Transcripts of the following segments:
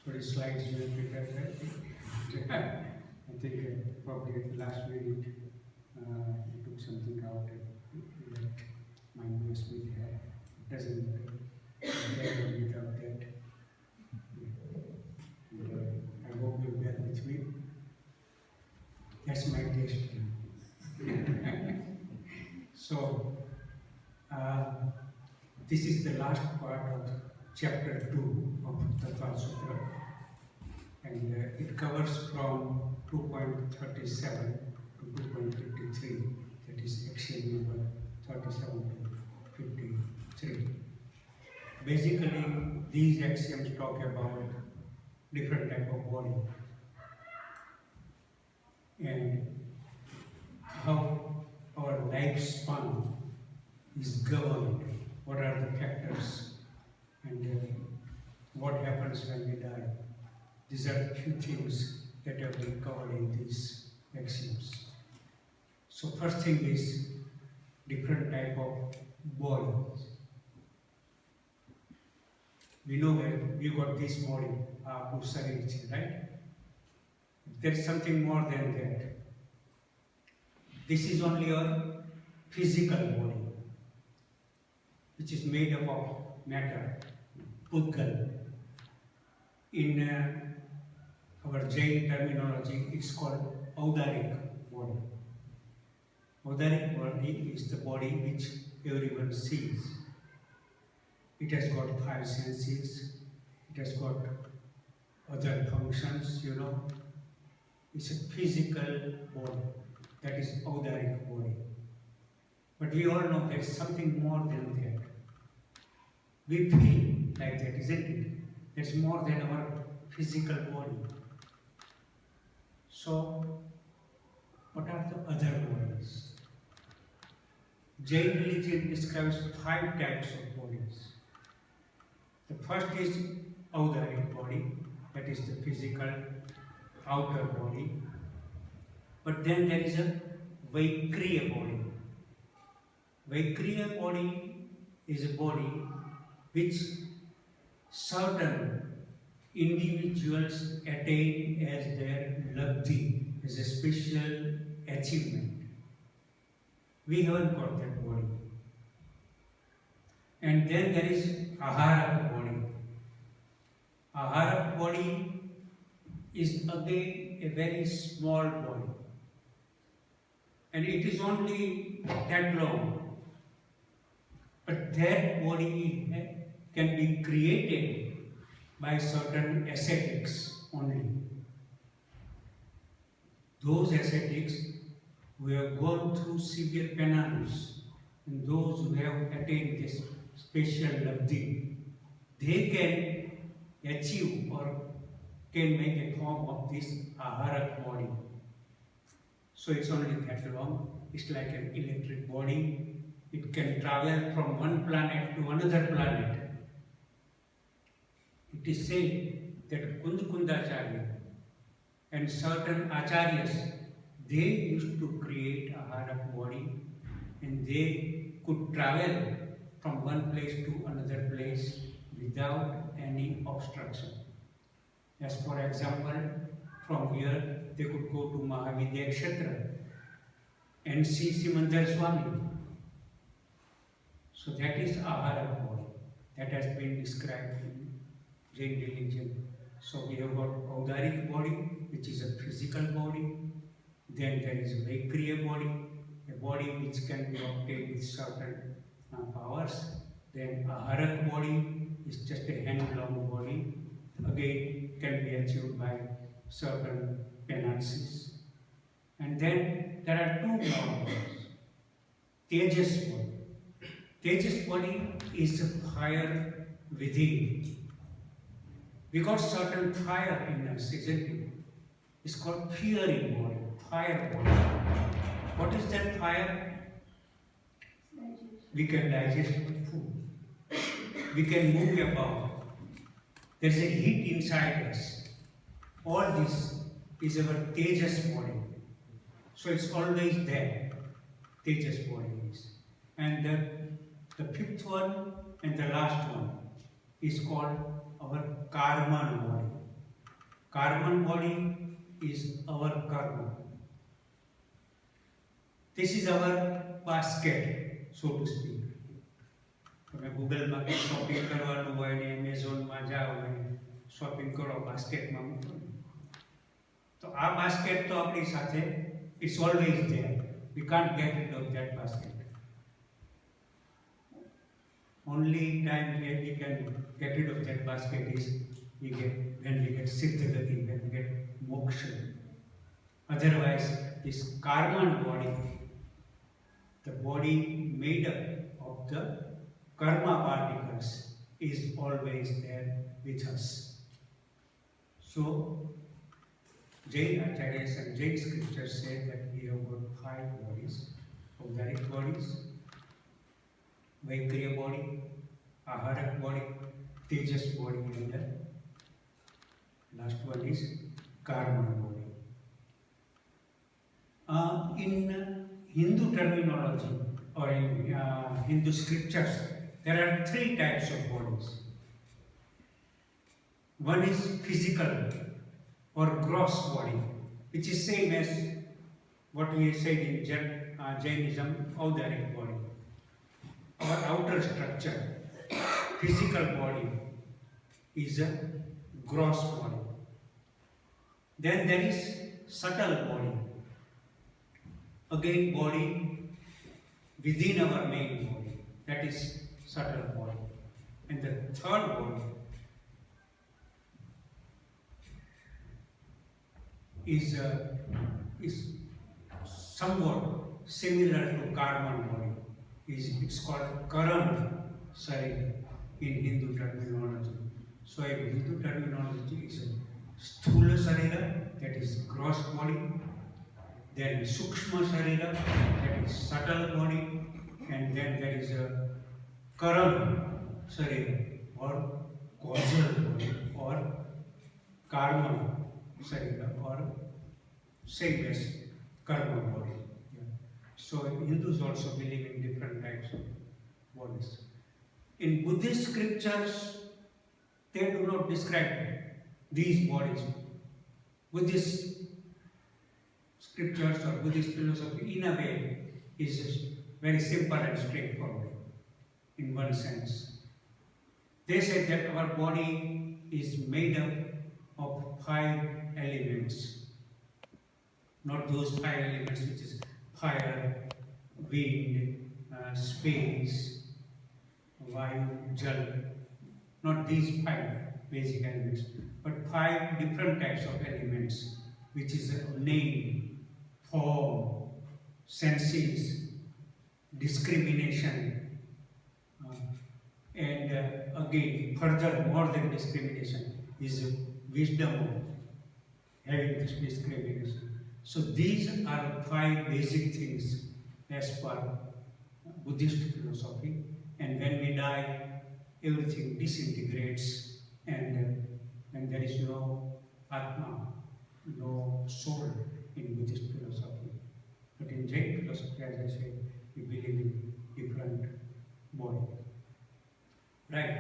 So the slides were prepared, right? I think probably at the last minute he took something out and left my USB there. Doesn't matter without that. And, I hope you'll bear with me. That's my taste. So, this is the last part of chapter 2 of Tattvartha Sutra, and it covers from 2.37 to 2.53, that is axiom number 37 to 53. Basically, these axioms talk about different type of body and how our lifespan is governed, what are the factors, and what happens when we die. These are a few things that have been covered in these axioms. So first thing is different type of bodies. We know that we got this body, right? There is something more than that. This is only a physical body, which is made up of matter, Pudgal. In our Jain terminology, it's called Audaric body. Audaric body is the body which everyone sees. It has got 5 senses, it has got other functions, It's a physical body, that is Audaric body. But we all know there is something more than that. We feel like that, isn't it? It's more than our physical body. So, what are the other bodies? Jain religion describes 5 types of bodies. The first is Audaric body, that is the physical outer body. But then there is a Vaikriya body. Vaikriya body is a body which certain individuals attain as their labdhi, as a special achievement. We haven't got that body. And then there is Ahara body. Ahara body is again a very small body. And it is only that long. But that body can be created by certain ascetics only. Those ascetics who have gone through severe penance and those who have attained this special labdhi, they can achieve or can make a form of this ahara body. So it's only that long. It's like an electric body. It can travel from one planet to another planet. It is said that Kundacharya and certain acharyas, they used to create ahara body and they could travel from one place to another place without any obstruction. As for example, from here they could go to Mahavidya Kshetra and see Simandhar Swami. So that is ahara body. That has been described in Jain religion. So we have got Audaric body, which is a physical body. Then there is Vaikriya body, a body which can be obtained with certain powers. Then Aharak body is just a hand-long body. Again, can be achieved by certain penances. And then there are 2 more bodies. Tejas body. Tejas body is a fire within. We got certain fire in us, isn't it? It's called fiery body, fire body. What is that fire? We can digest food. We can move about. There is a heat inside us. All this is our Tejas body. So it's always there. Tejas body is. And the 5th one and the last one is called our Karman body. Karman body is our karma. This is our basket, so to speak. તમે ગૂગલમાં કંઈ shopping કરવાનું હોય ને એમેઝોનમાં જાઓ ને shopping કરો બાસ્કેટમાં મૂકો તો આ બાસ્કેટ તો આપણી સાથે it's always there we can't get rid of that basket only time where we can get rid of that basket is when we get siddhagati, when we get moksha. Otherwise, this karman body, the body made up of the karma particles, is always there with us. So, Jain Acharyas and Jain scriptures say that we have got 5 bodies, Audaric bodies, Vaikriya body, Aharak body, Tejas body, and the last one is Karma body. In Hindu terminology or in Hindu scriptures, there are 3 types of bodies. One is physical or gross body, which is same as what we said in Jainism, Audaric body. Our outer structure, physical body, is a gross body. Then there is subtle body. Again, body within our main body, that is subtle body. And the third body is somewhat similar to Karman body. It's called Karan Sarira in Hindu terminology. So in Hindu terminology is a Sthula Sarira, that is gross body, then Sukshma Sarira, that is subtle body, and then there is a Karan Sarira or causal body or Karma Sarira or same as Karma body. So Hindus also believe in different types of bodies. In Buddhist scriptures, they do not describe these bodies. Buddhist scriptures or Buddhist philosophy, in a way, is very simple and straightforward, in one sense. They say that our body is made up of 5 elements, not those 5 elements which is fire, wind, space, vayu, jal, not these 5 basic elements, but 5 different types of elements, which is name, form, senses, discrimination, and again, further, more than discrimination, is wisdom of having this discrimination. So these are 5 basic things as per Buddhist philosophy, and when we die, everything disintegrates, and there is no Atma, no soul in Buddhist philosophy. But in Jain philosophy, as I said, we believe in different bodies. Right?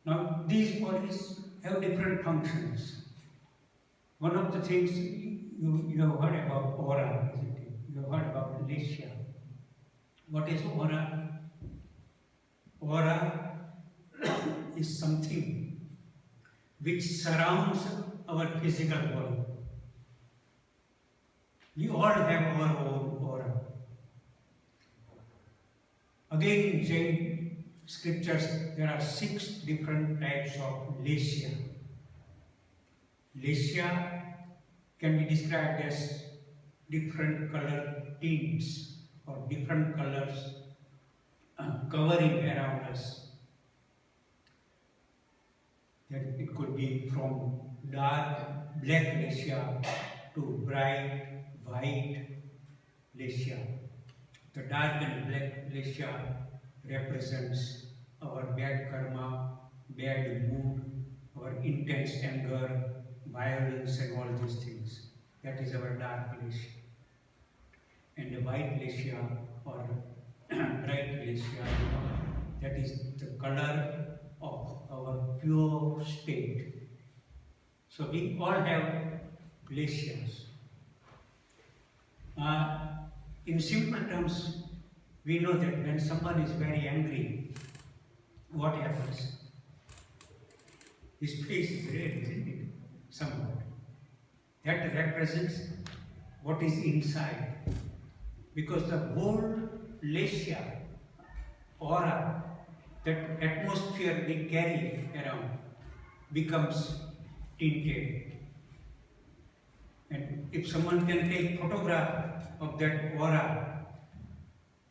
Now, these bodies have different functions. One of the things you have heard about aura, isn't it? You have heard about Lisha. What is aura? Aura is something which surrounds our physical body. We all have our own aura. Again, in Jain scriptures, there are 6 different types of Lisha. Lisha can be described as different color tints or different colors covering around us. That it could be from dark black Lisha to bright white Lisha. The dark and black Lisha represents our bad karma, bad mood, our intense anger, violence and all these things. That is our dark Lisha. And the white Lisha or bright Lisha, that is the color of our pure state. So we all have glaciers. In simple terms, we know that when someone is very angry, what happens? His face is red, isn't it? Somewhat. That represents what is inside. Because the whole glacier, aura, that atmosphere we carry around, becomes tinted. And if someone can take photograph of that aura,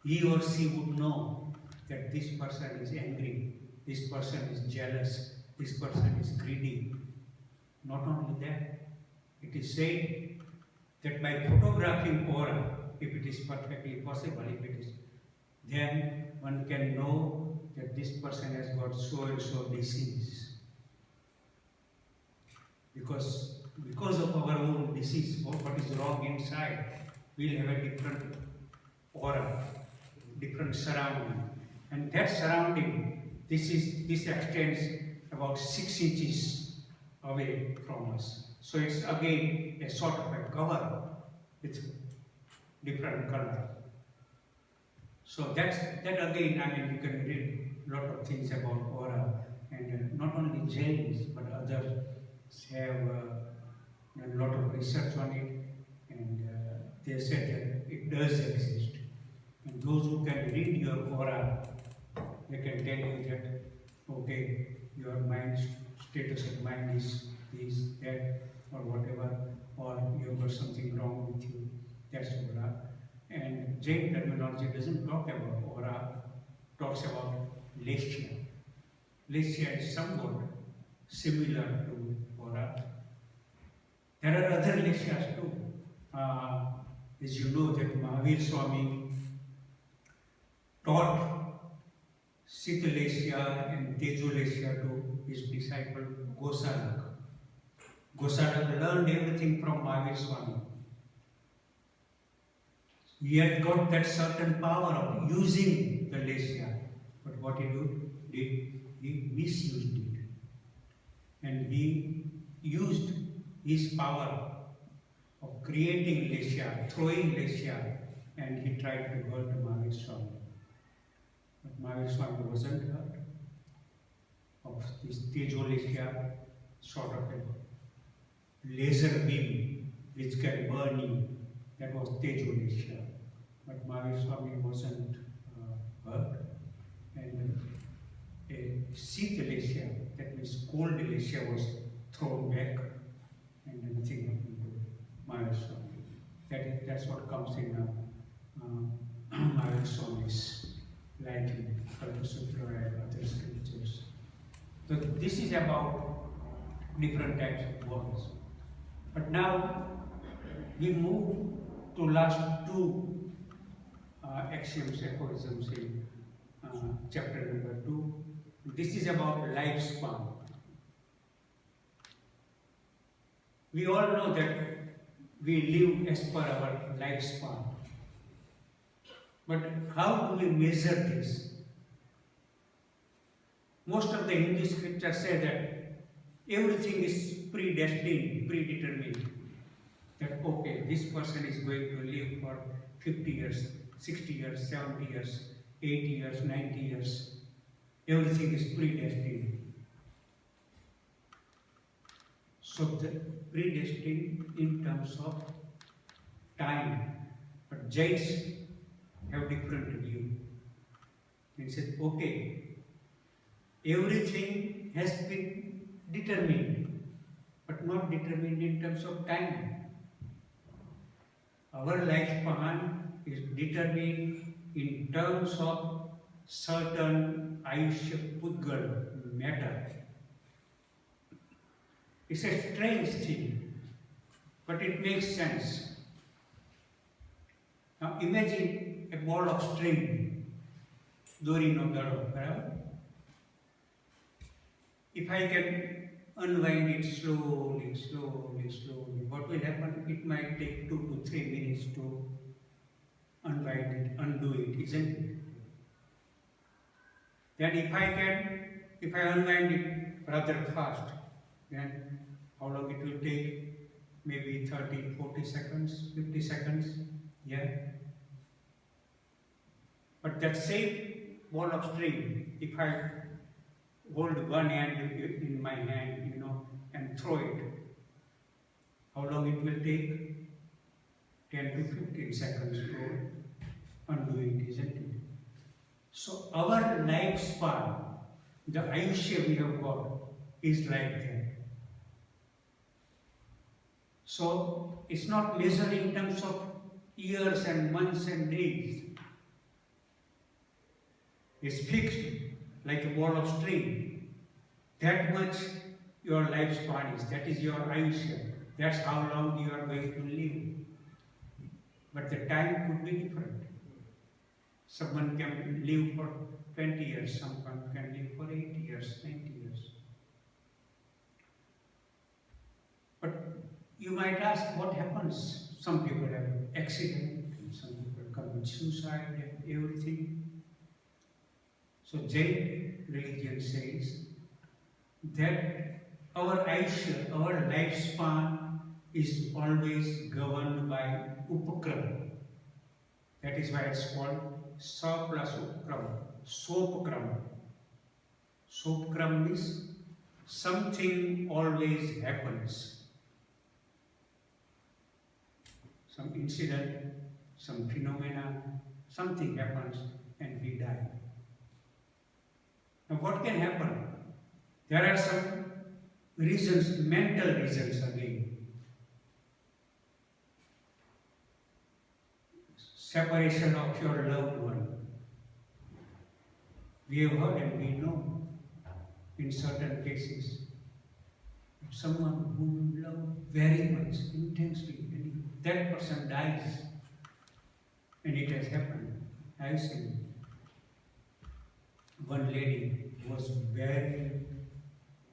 he or she would know that this person is angry, this person is jealous, this person is greedy. Not only that, it is said that by photographing aura, if it is perfectly possible, if it is, then one can know that this person has got so and so disease. Because of our own disease, what is wrong inside, we'll have a different aura, different surrounding. And that surrounding, this extends about 6 inches away from us. So it's again a sort of a cover with different color. So that again, I mean, you can read a lot of things about aura, and not only Jains but others have a lot of research on it, and they said that it does exist. And those who can read your aura, they can tell you that, okay, your mind status of mind is that, or whatever, or you've got something wrong with you. That's aura. And Jain terminology doesn't talk about aura, talks about lesya. Lesya is somewhat similar to aura. There are other lesyas too. As you know, that Mahavir Swami taught Sita lesya and Tejo lesya to his disciple Gosalak. Gosalak learned everything from Mahavir Swami. He had got that certain power of using the lesya, but what he did, he misused it. And he used his power of creating lesya, throwing lesya, and he tried to hurt Mahavir Swami. But Mahavir Swami wasn't hurt of this Tejo lesya, sort of a laser beam which can burn you. That was Tejo lesya. But Mahavir Swami wasn't hurt. And a Sita lesya, that means cold lesya, was thrown back, and nothing happened to Mahavir Swami. That's what comes in Mahavir Swami's, like in Tattvartha Sutra and other scriptures. So this is about different types of words. But now we move to last two axioms, aphorisms in chapter number 2. This is about lifespan. We all know that we live as per our lifespan. But how do we measure this? Most of the Hindu scriptures say that everything is predestined, predetermined. That okay, this person is going to live for 50 years, 60 years, 70 years, 80 years, 90 years. Everything is predestined. So the predestined in terms of time. But Jains have different view. They said, okay, everything has been determined, but not determined in terms of time. Our lifespan is determined in terms of certain Ayushya Pudgal matter. It's a strange thing, but it makes sense. Now imagine a ball of string, dori no gado, right? If I can unwind it slowly, what will happen? It might take 2 to 3 minutes to unwind it, undo it, isn't it? Then if I unwind it rather fast, then How long it will take? Maybe 30, 40 seconds, 50 seconds. Yeah. But that same ball of string, if I hold one hand in my hand, and throw it, how long it will take? 10 to 15 seconds to undo it, isn't it? So our lifespan, the ayushya we have got, is like that. So it's not measured in terms of years and months and days. It's fixed like a ball of string. That much your lifespan is. That is your ayushya. That's how long you are going to live. But the time could be different. Someone can live for 20 years, someone can live for 80 years, 90 years. But you might ask what happens. Some people have accident, and some people commit suicide and everything. So Jain religion says that our ayushya, our lifespan is always governed by upakram. That is why it's called sa plus upakram, sopakram. Sopakram means something always happens. Some incident, some phenomena, something happens and we die. Now what can happen? There are some reasons, mental reasons again. Separation of your loved one. We have heard and we know in certain cases someone whom you love very much, intensely, and that person dies. And it has happened. I see one lady was very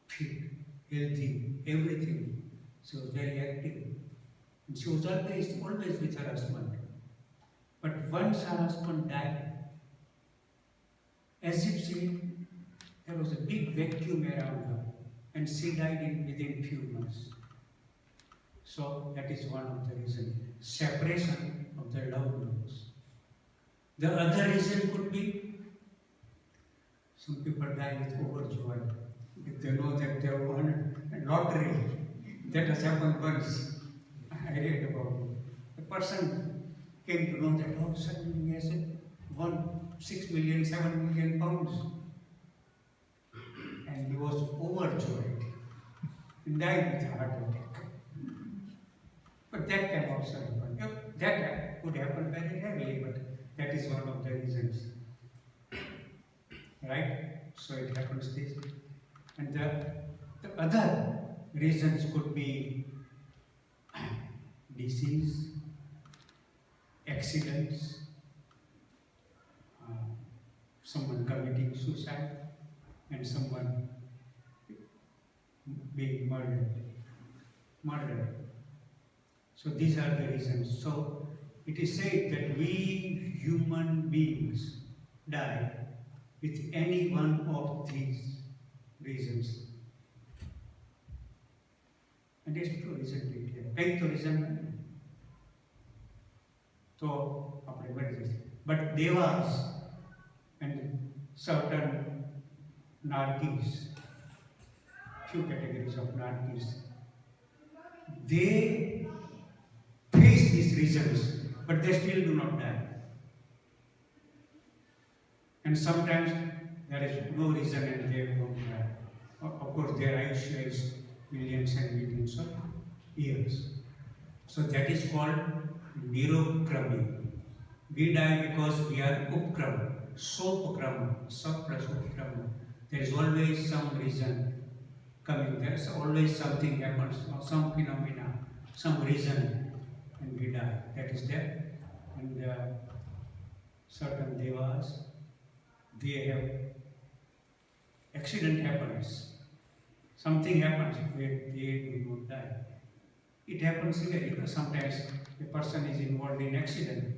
fit, healthy, everything. She was very active. And she was always with her husband. But once her husband died, as if there was a big vacuum around her, and she died within few months. So that is one of the reasons. Separation of the loved ones. The other reason could be some people die with overjoy. If they know that they have won a lottery, that has happened once. I read about it. The person came to know that, oh, suddenly he has won 6 million, 7 million pounds. And he was overjoyed. He died with a heart attack. But that can also happen. That could happen very rarely, but that is one of the reasons. Right? So it happens this. And the other reasons could be disease, accidents, someone committing suicide, and someone being murdered. So these are the reasons. So it is said that we human beings die with any one of these reasons. And it's true, isn't it? Kay to reason. So, but devas and certain narkis, few categories of narkis, they face these reasons, but they still do not die. And sometimes there is no reason and they don't die. Of course, their ayushya is millions and millions of years. So that is called nirokrami. We die because we are upkrama, sopakrama, sap plus upkrama. There is always some reason coming. There is always something happens, or some phenomena, some reason, and we die. That is there. And certain devas, they have accident happens. Something happens where they do not die. It happens here because sometimes a person is involved in accident,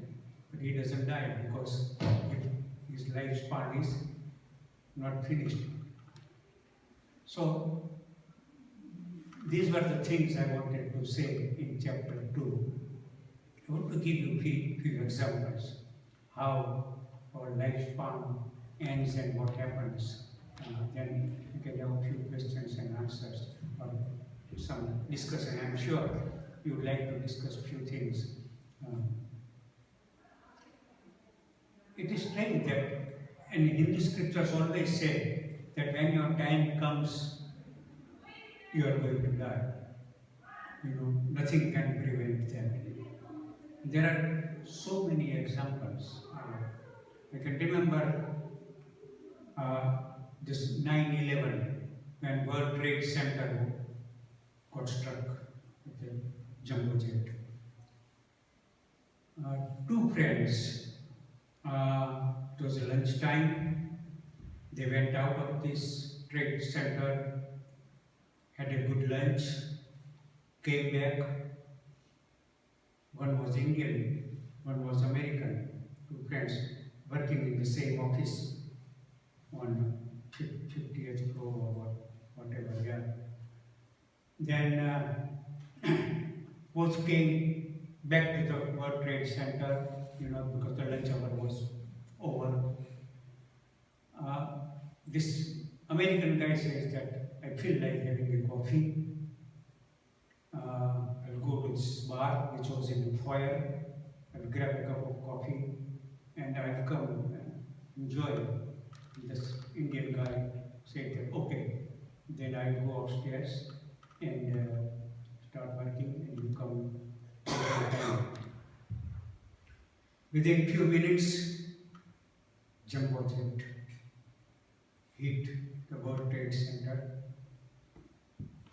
but he doesn't die because his lifespan is not finished. So these were the things I wanted to say in chapter 2. I want to give you a few examples how our lifespan ends and what happens. Then you can have a few questions and answers or some discussion. I'm sure you would like to discuss a few things. It is strange that, and Hindu scriptures always say that when your time comes, you are going to die. Nothing can prevent that. There are so many examples. I can remember this 9/11 when World Trade Center got struck with a jumbo jet. Two friends, it was lunchtime, they went out of this trade center, had a good lunch, came back. One was Indian, one was American, two friends working in the same office on 50th floor or whatever, yeah. Then both came back to the World Trade Center, because the lunch hour was over. This American guy says that I feel like having a coffee. I'll go to this bar which was in the foyer. I'll grab a cup of coffee and I'll come and enjoy. This Indian guy said that okay, then I'll go upstairs and start working and you come time. Within few minutes, jumbo jet hit the World Trade Center.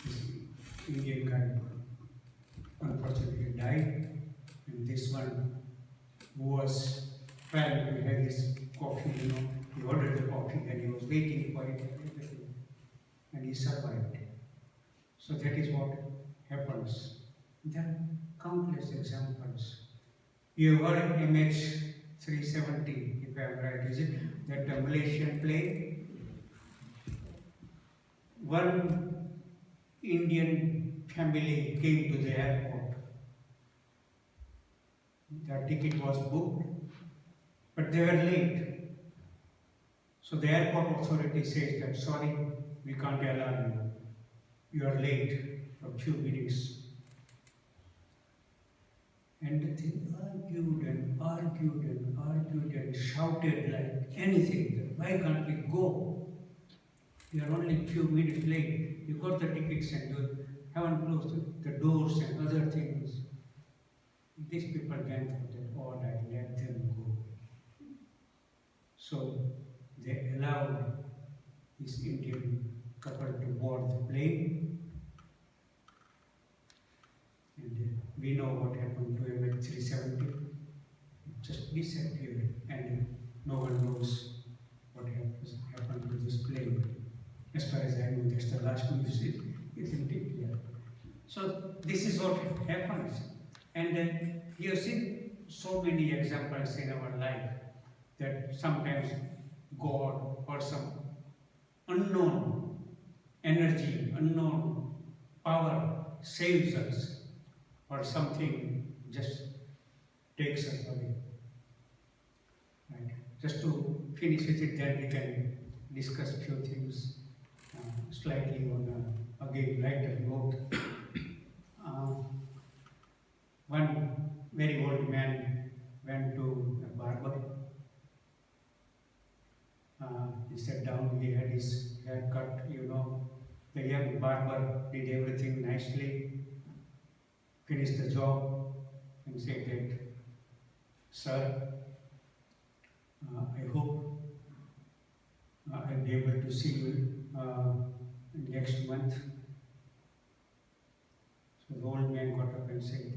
This Indian guy unfortunately died, and this one who was trying to have his coffee, he ordered the coffee and he was waiting for it and he survived. So that is what happens. There are countless examples. You heard MH370, if I am right, is it? That the Malaysian plane. One Indian family came to the airport. Their ticket was booked, but they were late. So the airport authority says that, sorry, we can't allow you. You are late for a few minutes. And they argued and argued and argued and shouted like anything. Why can't we go? We are only a few minutes late. You got the tickets and you haven't closed the doors and other things. These people then thought that, all right, let them go. So they allowed this Indian couple to board the plane. And we know what happened to MH370. It just disappeared and no one knows what happened to this plane. As far as I know, that's the last news, isn't it? Yeah. So this is what happens. And you have seen so many examples in our life that sometimes God or some unknown energy, unknown power saves us, or something just takes us away. Right? Just to finish with it, then we can discuss a few things slightly on again lighter note. One very old man went to a barber. He sat down, he had his hair cut, The young barber did everything nicely, finished the job, and said that, sir, I hope I'll be able to see you next month. So the old man got up and said,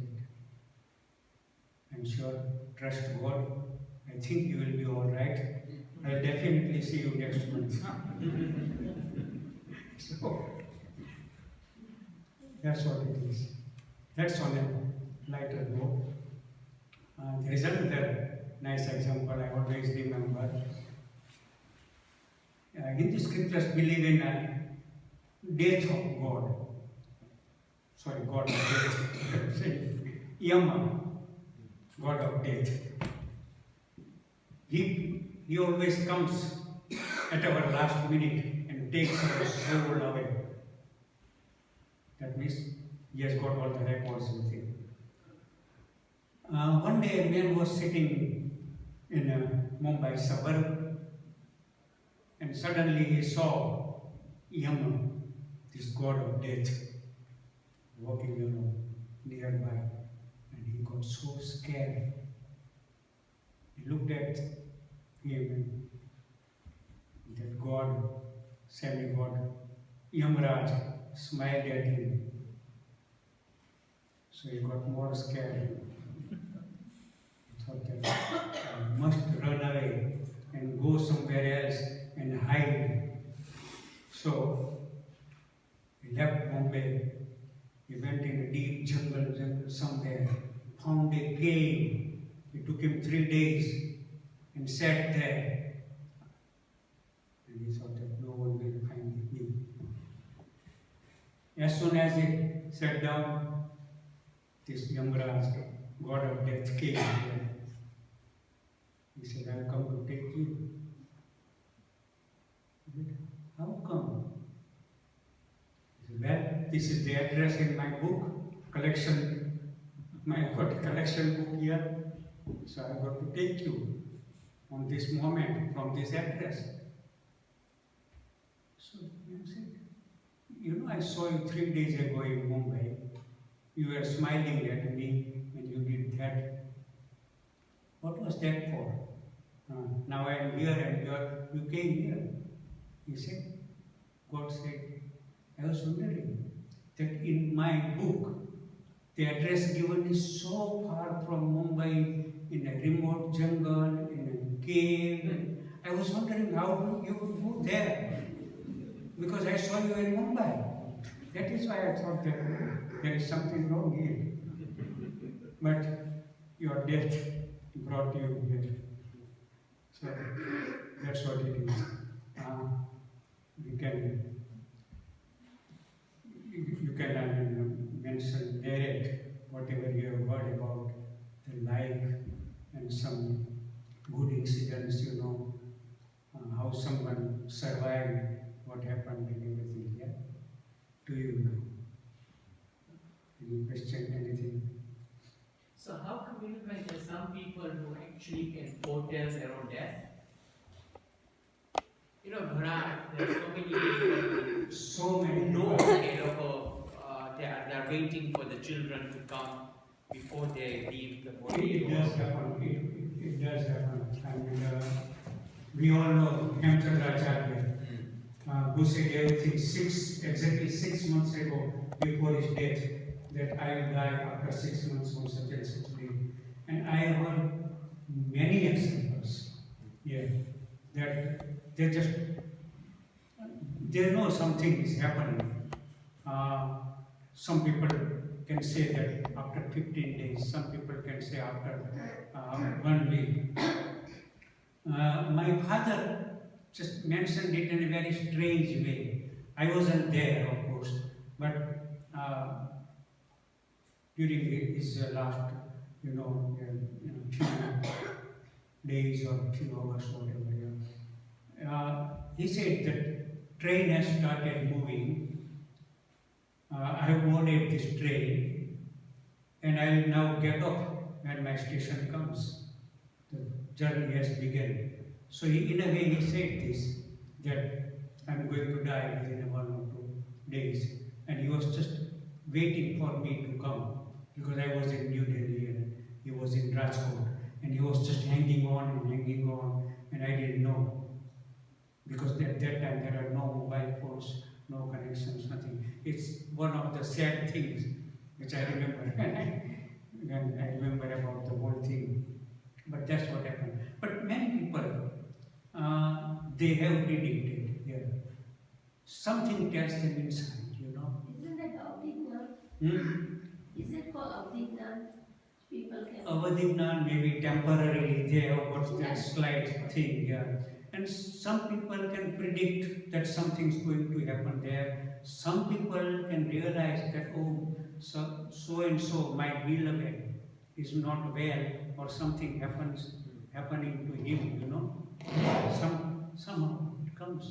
I'm sure, trust God, I think you will be all right. I'll definitely see you next month. So, that's what it is. That's on a lighter note. There is another nice example I always remember. Hindu scriptures believe in a death of God. sorry, god of death, Yama, god of death. He always comes at our last minute and takes our soul away. That means he has got all the records with him. One day a man was sitting in a Mumbai suburb, and suddenly he saw Yama, this god of death, walking nearby, and he got so scared. He looked at him, and that god, semi-god, Yamraj, smiled at him. So he got more scared. He thought that I must run away and go somewhere else and hide. So he left Bombay. He went in a deep jungle somewhere, found a cave. It took him 3 days and sat there. And he thought that no one will find me. As soon as he sat down, this Yamraj, god of death, came here. He said, I have come to take you. He said, how come? He said, well, this is the address in my book, collection. I've got a collection book here. So I got to take you on this moment from this address. So he said, I saw you 3 days ago in Mumbai. You were smiling at me and you did that. What was that for? Now I am here and you came here. He said, God said, I was wondering that in my book, the address given is so far from Mumbai, in a remote jungle, in a cave. I was wondering how you would go there. Because I saw you in Mumbai. That is why I thought that there is something wrong here. But your death brought you here. So that's what it is. You can mention, narrate whatever you have heard about the life and some good incidents, how someone survived, what happened and everything. Yeah? Do you know? Any question, anything? So how come there are some people who actually can foretell their own death? There are so many people So who know they are waiting for the children to come before they leave the body. It does happen. It does happen. And we all know Hemchandracharya, who said everything exactly 6 months ago before his death, that I will die after 6 months on such and such day. And I have heard many examples here that they know something is happening. Some people can say that after 15 days, some people can say after 1 week. My father just mentioned it in a very strange way. I wasn't there, of course, but during his last, few days or few hours, whatever. He said that train has started moving. I have boarded this train, and I will now get off when my station comes. The journey has begun. So in a way he said this, that I am going to die within 1 or 2 days. And he was just waiting for me to come, because I was in New Delhi and he was in Rajkot. And he was just hanging on, and I didn't know. Because at that time there are no mobile phones, no connections, nothing. It's one of the sad things which I remember when I remember about the whole thing. But that's what happened. But many people, they have predicted here. Something tells them inside, Isn't that Avdignan? Is it called Avdignan? People can. Avdignan, maybe temporarily they have got that slight thing, yeah. And some people can predict that something's going to happen there. Some people can realize that, so and so, my beloved, is not well, or something happening to him, somehow it comes.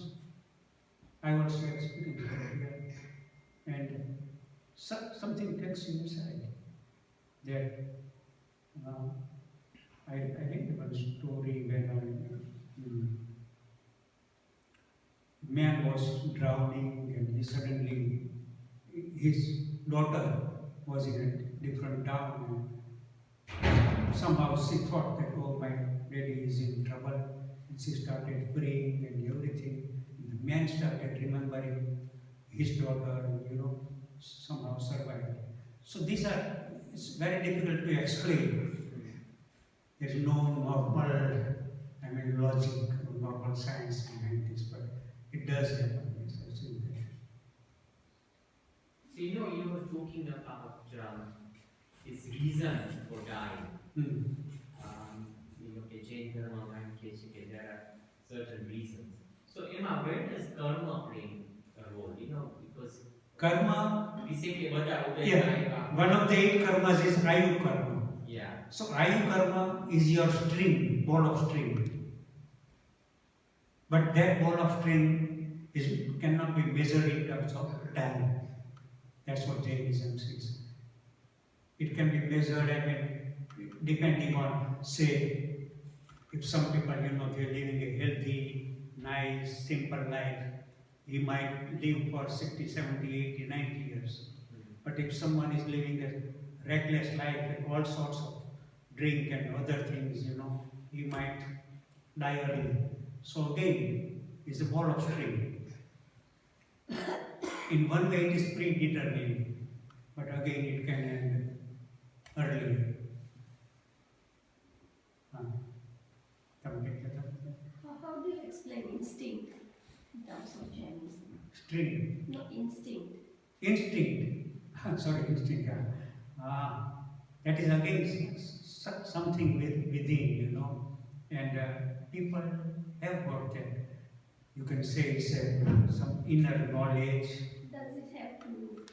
I also experienced that here. And something takes you inside. That I read one story where man was drowning, and he suddenly, his daughter was in a different town, and somehow she thought that, oh, my lady is in trouble, and she started praying and everything. And the man started remembering his daughter, and somehow survived. So these are, it's very difficult to explain. There is no normal, logic or normal science behind this, but it does happen. Yes, I've seen that. So you were talking about his reason for dying. Jain Dharma and there are certain reasons. So Emma, where does karma play a role? Because Karma, we say one of the 8 karmas is Ayu karma. Yeah. So Ayu karma is your string, ball of string. But that ball of string cannot be measured in terms of time. That's what Jainism says. It can be measured, depending on, say, if some people, they're living a healthy, nice, simple life, he might live for 60, 70, 80, 90 years. But if someone is living a reckless life with all sorts of drink and other things, he might die early. So again, it's a ball of string. In one way, it is predetermined, but again, it can end earlier. How do you explain instinct in terms of Jainism? String. No, instinct. Instinct. Sorry, instinct. That is again something within, and people have got that. You can say it's some inner knowledge. Does it have to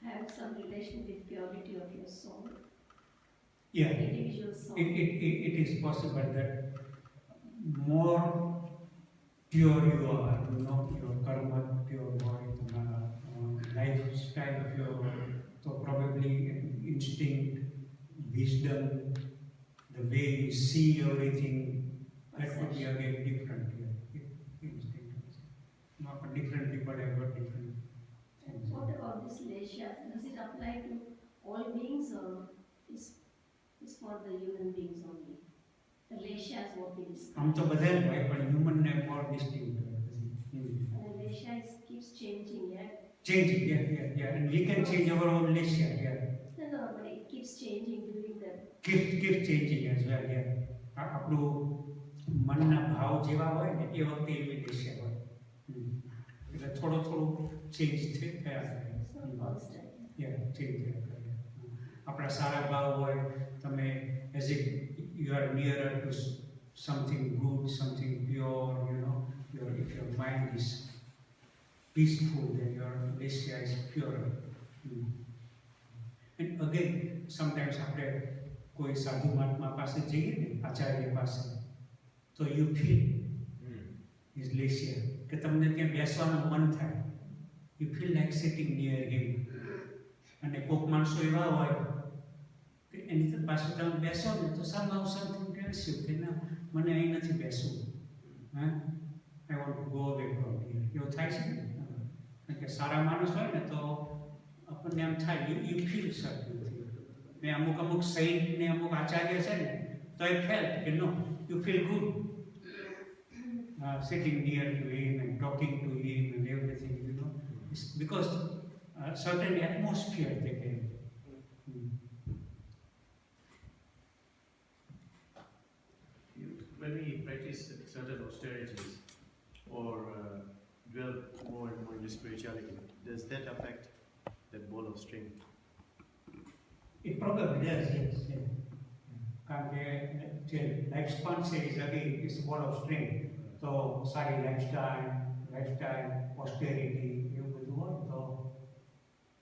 have some relation with purity of your soul? Yeah. Individual soul. It is possible that more pure you are, your karma, pure body, lifestyle of your, so probably instinct, wisdom, the way you see everything, that could be again different. Yeah. Instinct. Not different people have got different things. What about this lesha? Does it apply to all beings, or is for the human beings only? The lesha is what we discussed. આમ તો બધા જ હોય પણ human ને more distinct હોય પછી. And the lesha keeps changing, yeah? Changing, yeah. And we can change our own lesha, yeah. No, but it keeps changing during the... Keep changing as well, yeah. આપણું મનના ભાવ જેવા હોય ને એ વખતે એવી લેશા હોય. એટલે થોડું ચેન્જ થયા કરે. It's not constant. Yeah, change થયા કરે. આપણા સારા ભાવ હોય, તમે as if you are nearer to something good, something pure, if your mind is peaceful, then your lesha is pure. And again, sometimes આપણે કોઈ સાધુ મહાત્મા પાસે જઈએ ને, આચાર્ય પાસે, તો you feel his lesha, કે તમને ત્યાં બેસવાનું મન થાય. You feel like sitting near him. અને કોક માણસો એવા હોય કે એની પાસે તમે બેસો ને તો somehow something tells you કે ના, મને અહીં નથી બેસવું. I want to go away from here. એવું થાય છે ને, કારણ કે સારા માણસ હોય ને તો આપણને એમ થાય, you feel certain thing. ને અમુક saint ને અમુક આચાર્ય છે ને, તો I felt કે no, you feel good sitting near to him and talking to him and everything, It's because certain atmosphere they gave. When we practice certain austerities or dwell more and more in spirituality, does that affect that ball of string? It probably does, yes. કારણ કે જે life span છે is again it's a ball of string. તો સારી lifestyle, austerity એવું બધું હોય તો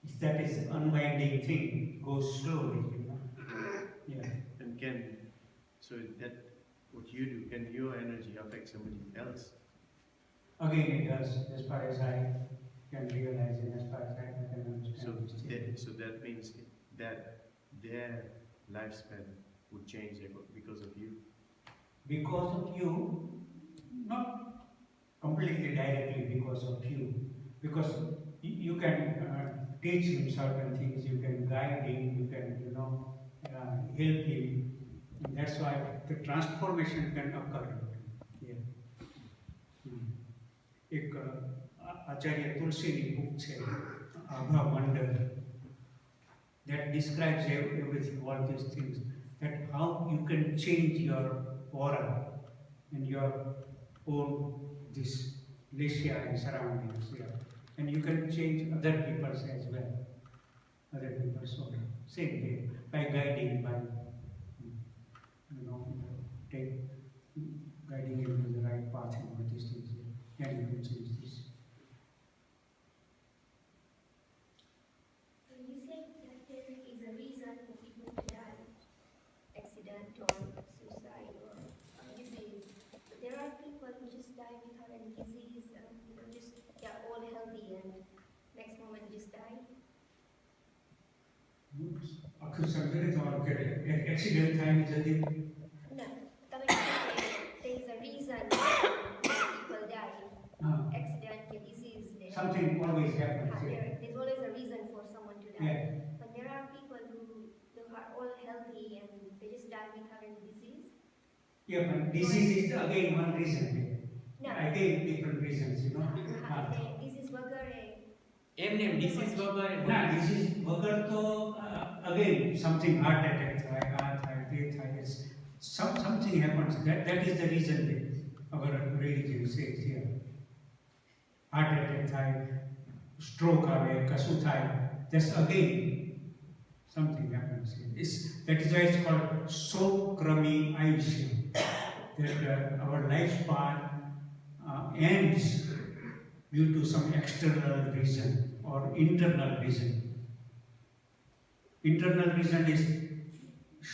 it's that is unwinding thing goes slowly, you know. Yeah. And so that what you do, can your energy affect somebody else? Again, it does, as far as I can realize and as far as I can understand this thing. So that means that their lifespan would change because of you. Because of you, not completely directly because of you, because you can teach him certain things, you can guide him, you can, help him. And that's why the transformation can occur. Yeah. એક Acharya તુલસીની book છે આભા મંડળ, that describes everything, all these things, that how you can change your aura and your own this leisure and surroundings, yeah. And you can change other people's as well, other people's aura. Same way, by guiding, by take guiding him to the right path and all these things, yeah. And you can change this. You said that there is a reason for people to die, accident or suicide or disease. But there are people who just die without any disease, just they are all healthy and next moment just die. આખું સમજે તમારું કે accident થાય ને જલ્દી No, there is a reason why people die. Accident or disease. something always happens, yeah. There's always a reason for someone to die. Yeah. But there are people who are all healthy and they just die without any disease. Yeah, but disease is again one reason. No. Again, different reasons, you know. Disease વગરે એમને disease વગર ના, disease વગર તો again something heart attack થાય, આ થાય, તે થાય, something happens. That is the reason our religion says here. Heart attack થાય, stroke આવે, કશું થાય, that's again something happens here. That is why it's called Sokrami Ayushya. That our lifespan ends due to some external reason or internal reason. Internal reason is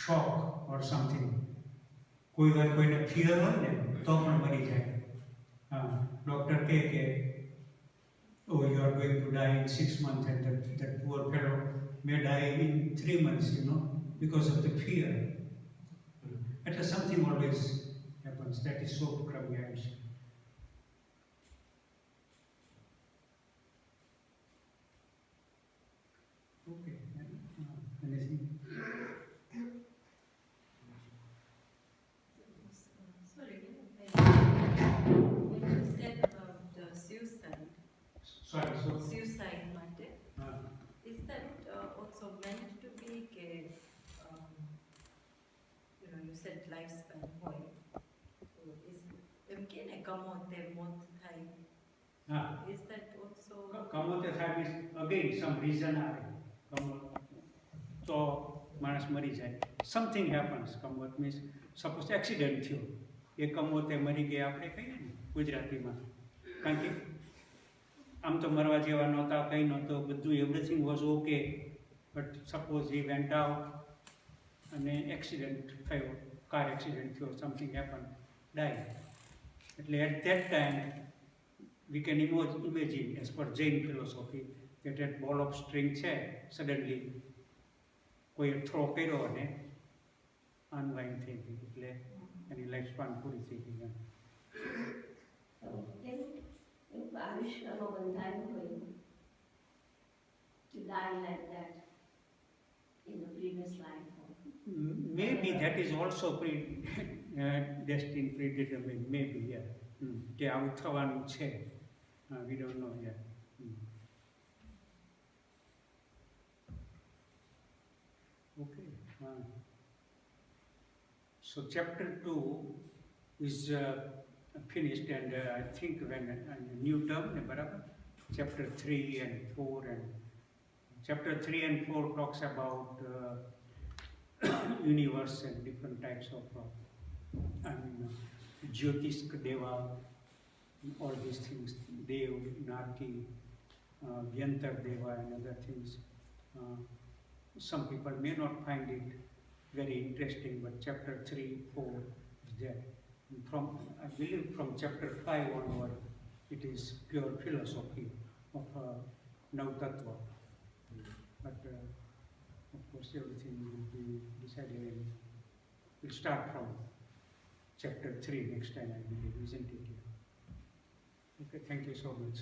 shock or something. કોઈ વાર કોઈને fever હોય ને તો પણ મરી જાય. Doctor કહે કે oh, you are going to die in 6 months, and that poor fellow may die in 3 months, because of the fear. That is something always happens. That is so Kramiyash. Okay. Anything? Sorry, when you said about suicide, suicide matter, is that also meant to be, you said lifespan હોય, so એમ કે ને કમોતે મોત થાય, is that also? કમોતે થાય means again some reason આવે. તો માણસ મરી જાય. Something happens. કમોત means suppose accident થયો, એ કમોતે મરી ગયા આપણે કહીએ ને ગુજરાતીમાં. કારણ કે આમ તો મરવા જેવા નહોતા, કંઈ નહોતું, બધું everything was okay, but suppose he went out અને એક્સિડન્ટ થયો, કાર એક્સિડન્ટ થયો, સમથિંગ હેપન, ડાય. એટલે at that time we can imagine as per Jain philosophy that that ball of string છે સડનલી કોઈ થ્રો કર્યો અને અનવાઇન્ડ થઈ ગઈ, એટલે એની લાઈફ સ્પાન પૂરી થઈ ગઈ. એવું આયુષ્યનો બંધાયું હોય to die like that in the previous life. Maybe that is also destined, predetermined, maybe, yeah. કે આવું થવાનું છે. We don't know, yeah. Okay. So chapter 2 is finished, and I think when a new term, chapter 3 and 4, and chapter 3 and 4 talks about universe and different types of Jyotish Deva, all these things, Dev, Nati, Vyantar Deva, and other things. Some people may not find it very interesting, but chapter 3, 4 is there. And from, I believe from chapter 5 onward, it is pure philosophy of Tattva. But of course, everything will be decided and we'll start from chapter 3 next time, I believe, isn't it? Okay, thank you so much.